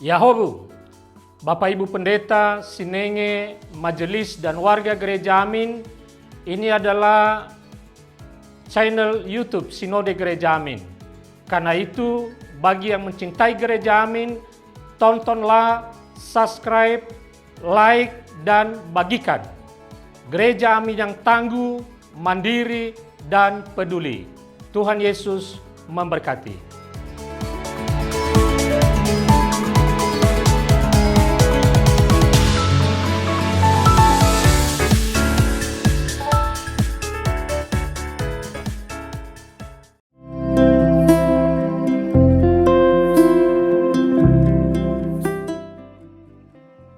Yahobu, Bapak Ibu Pendeta, Sinenge, Majelis, dan warga Gereja Amin, ini adalah channel YouTube Sinode Gereja Amin. Karena itu, bagi yang mencintai Gereja Amin, tontonlah, subscribe, like, dan bagikan. Gereja Amin yang tangguh, mandiri, dan peduli. Tuhan Yesus memberkati.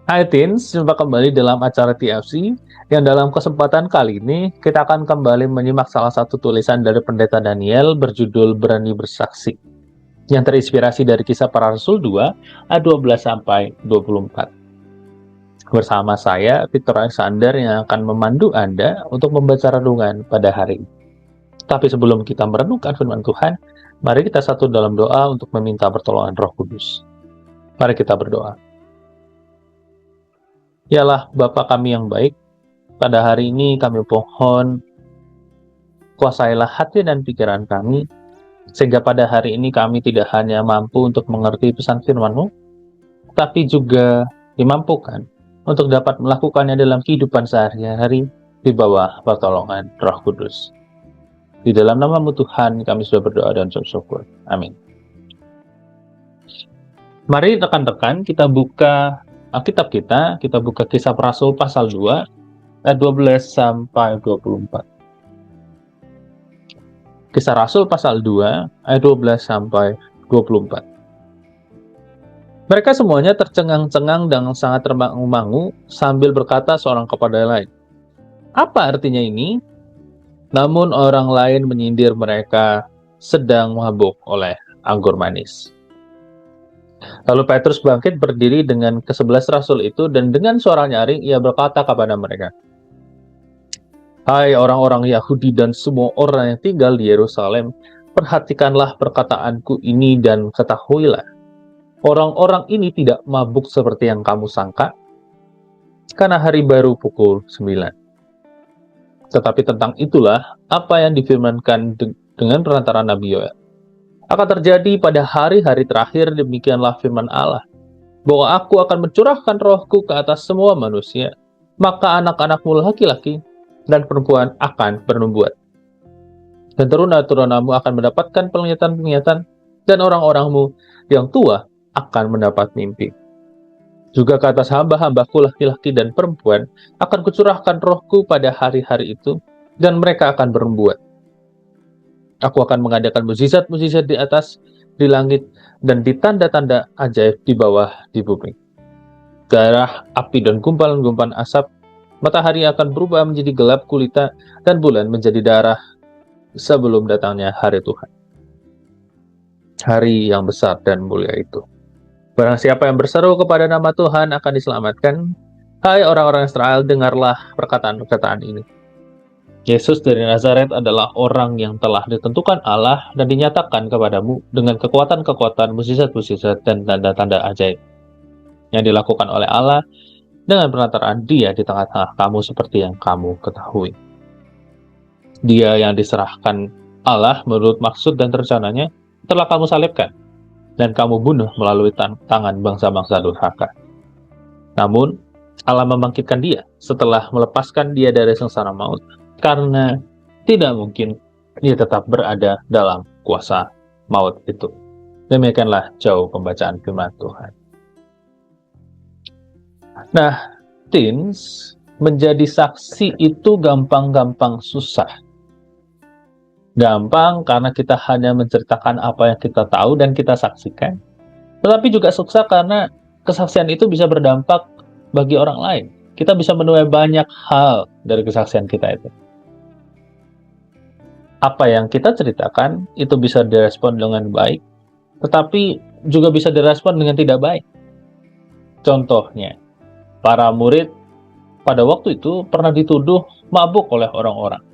Hai Teens, jumpa kembali dalam acara TFC yang dalam kesempatan kali ini kita akan kembali menyimak salah satu tulisan dari Pendeta Daniel berjudul Berani Bersaksi yang terinspirasi dari Kisah Para Rasul 2 ayat 12-24. Bersama saya, Victor Alexander, yang akan memandu Anda untuk membaca renungan pada hari ini. Tapi sebelum kita merenungkan firman Tuhan, mari kita satu dalam doa untuk meminta pertolongan Roh Kudus. Mari kita berdoa. Yalah Bapa kami yang baik, pada hari ini kami mohon kuasailah hati dan pikiran kami, sehingga pada hari ini kami tidak hanya mampu untuk mengerti pesan firman-Mu, tapi juga dimampukan untuk dapat melakukannya dalam kehidupan sehari-hari di bawah pertolongan Roh Kudus. Di dalam nama-Mu Tuhan kami sudah berdoa dan bersyukur. Amin. Mari rekan-rekan kita buka Alkitab kita buka Kisah Para Rasul pasal 2 ayat 12-24. Kisah Rasul pasal 2 ayat 12-24. Mereka semuanya tercengang-cengang dan sangat termangu-mangu sambil berkata seorang kepada lain, "Apa artinya ini?" Namun orang lain menyindir mereka sedang mabuk oleh anggur manis. Lalu Petrus bangkit berdiri dengan ke-11 rasul itu, dan dengan suara nyaring ia berkata kepada mereka, "Hai orang-orang Yahudi dan semua orang yang tinggal di Yerusalem, perhatikanlah perkataanku ini dan ketahuilah, orang-orang ini tidak mabuk seperti yang kamu sangka, karena hari baru pukul 9. Tetapi tentang itulah apa yang difirmankan dengan perantara Nabi Yoel. Akan terjadi pada hari-hari terakhir, demikianlah firman Allah, bahwa aku akan mencurahkan rohku ke atas semua manusia, maka anak-anakmu laki-laki dan perempuan akan bernubuat. Dan teruna-turunamu akan mendapatkan penglihatan-penglihatan, dan orang-orangmu yang tua akan mendapat mimpi. Juga ke atas hamba-hambaku laki-laki dan perempuan akan kucurahkan rohku pada hari-hari itu, dan mereka akan bernubuat. Aku akan mengadakan mukjizat-mukjizat di atas, di langit, dan di tanda-tanda ajaib di bawah di bumi. Darah, api, dan gumpalan-gumpalan asap, matahari akan berubah menjadi gelap gulita, dan bulan menjadi darah sebelum datangnya hari Tuhan. Hari yang besar dan mulia itu. Barang siapa yang berseru kepada nama Tuhan akan diselamatkan. Hai orang-orang Israel, dengarlah perkataan-perkataan ini. Yesus dari Nazaret adalah orang yang telah ditentukan Allah dan dinyatakan kepadamu dengan kekuatan-kekuatan, mukjizat-mukjizat, dan tanda-tanda ajaib yang dilakukan oleh Allah dengan perantaraan Dia di tengah-tengah kamu seperti yang kamu ketahui. Dia yang diserahkan Allah menurut maksud dan rencananya telah kamu salibkan dan kamu bunuh melalui tangan bangsa-bangsa durhaka. Namun Allah membangkitkan Dia setelah melepaskan Dia dari sengsara maut, karena tidak mungkin Dia tetap berada dalam kuasa maut itu. Demikianlah jauh pembacaan firman Tuhan. Nah, teens, menjadi saksi itu gampang-gampang susah. Gampang karena kita hanya menceritakan apa yang kita tahu dan kita saksikan. Tetapi juga susah karena kesaksian itu bisa berdampak bagi orang lain. Kita bisa menuai banyak hal dari kesaksian kita itu. Apa yang kita ceritakan itu bisa direspon dengan baik, tetapi juga bisa direspon dengan tidak baik. Contohnya, para murid pada waktu itu pernah dituduh mabuk oleh orang-orang.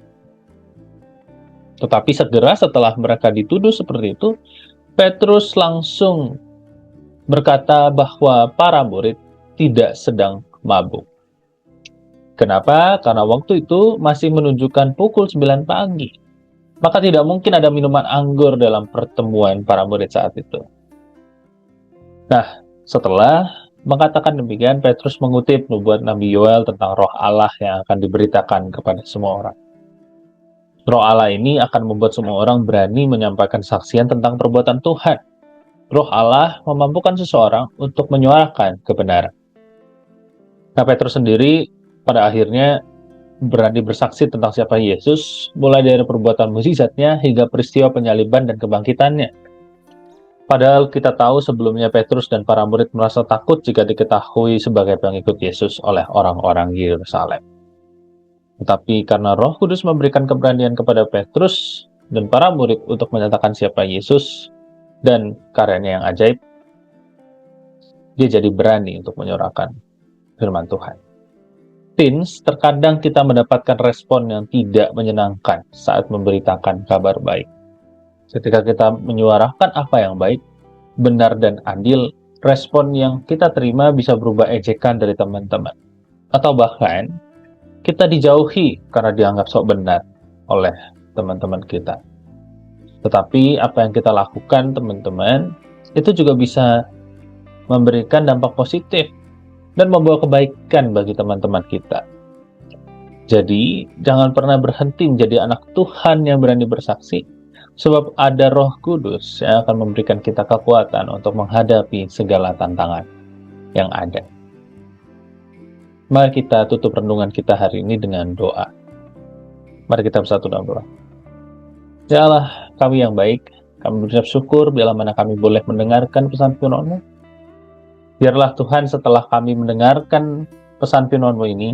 Tetapi segera setelah mereka dituduh seperti itu, Petrus langsung berkata bahwa para murid tidak sedang mabuk. Kenapa? Karena waktu itu masih menunjukkan pukul 9 pagi. Maka tidak mungkin ada minuman anggur dalam pertemuan para murid saat itu. Nah, setelah mengatakan demikian, Petrus mengutip nubuat Nabi Yoel tentang roh Allah yang akan diberitakan kepada semua orang. Roh Allah ini akan membuat semua orang berani menyampaikan saksian tentang perbuatan Tuhan. Roh Allah memampukan seseorang untuk menyuarakan kebenaran. Nah, Petrus sendiri pada akhirnya berani bersaksi tentang siapa Yesus, mulai dari perbuatan mukjizatnya hingga peristiwa penyaliban dan kebangkitannya. Padahal kita tahu sebelumnya Petrus dan para murid merasa takut jika diketahui sebagai pengikut Yesus oleh orang-orang Yerusalem. Tetapi karena Roh Kudus memberikan keberanian kepada Petrus dan para murid untuk menyatakan siapa Yesus dan karyanya yang ajaib, dia jadi berani untuk menyuarakan firman Tuhan. Terkadang kita mendapatkan respon yang tidak menyenangkan saat memberitakan kabar baik. Ketika kita menyuarakan apa yang baik, benar dan adil, respon yang kita terima bisa berubah ejekan dari teman-teman. Atau bahkan, kita dijauhi karena dianggap sok benar oleh teman-teman kita. Tetapi apa yang kita lakukan, teman-teman, itu juga bisa memberikan dampak positif dan membawa kebaikan bagi teman-teman kita. Jadi, jangan pernah berhenti menjadi anak Tuhan yang berani bersaksi, sebab ada Roh Kudus yang akan memberikan kita kekuatan untuk menghadapi segala tantangan yang ada. Mari kita tutup renungan kita hari ini dengan doa. Mari kita bersatu dalam doa. Ya Allah, kami yang baik, kami berucap syukur bila mana kami boleh mendengarkan pesan firman-Mu. Biarlah Tuhan, setelah kami mendengarkan pesan firman-Mu ini,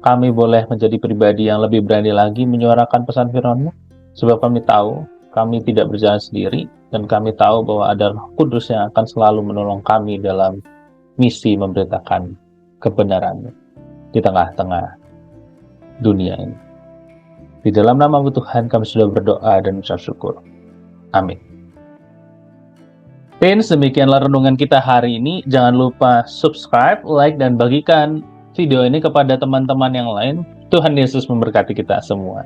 kami boleh menjadi pribadi yang lebih berani lagi menyuarakan pesan firman-Mu, sebab kami tahu kami tidak berjalan sendiri, dan kami tahu bahwa ada Roh Kudus yang akan selalu menolong kami dalam misi memberitakan kebenaran-Mu di tengah-tengah dunia ini. Di dalam nama Tuhan kami sudah berdoa dan mengucap syukur. Amin. Demikianlah renungan kita hari ini. Jangan lupa subscribe, like, dan bagikan video ini kepada teman-teman yang lain. Tuhan Yesus memberkati kita semua.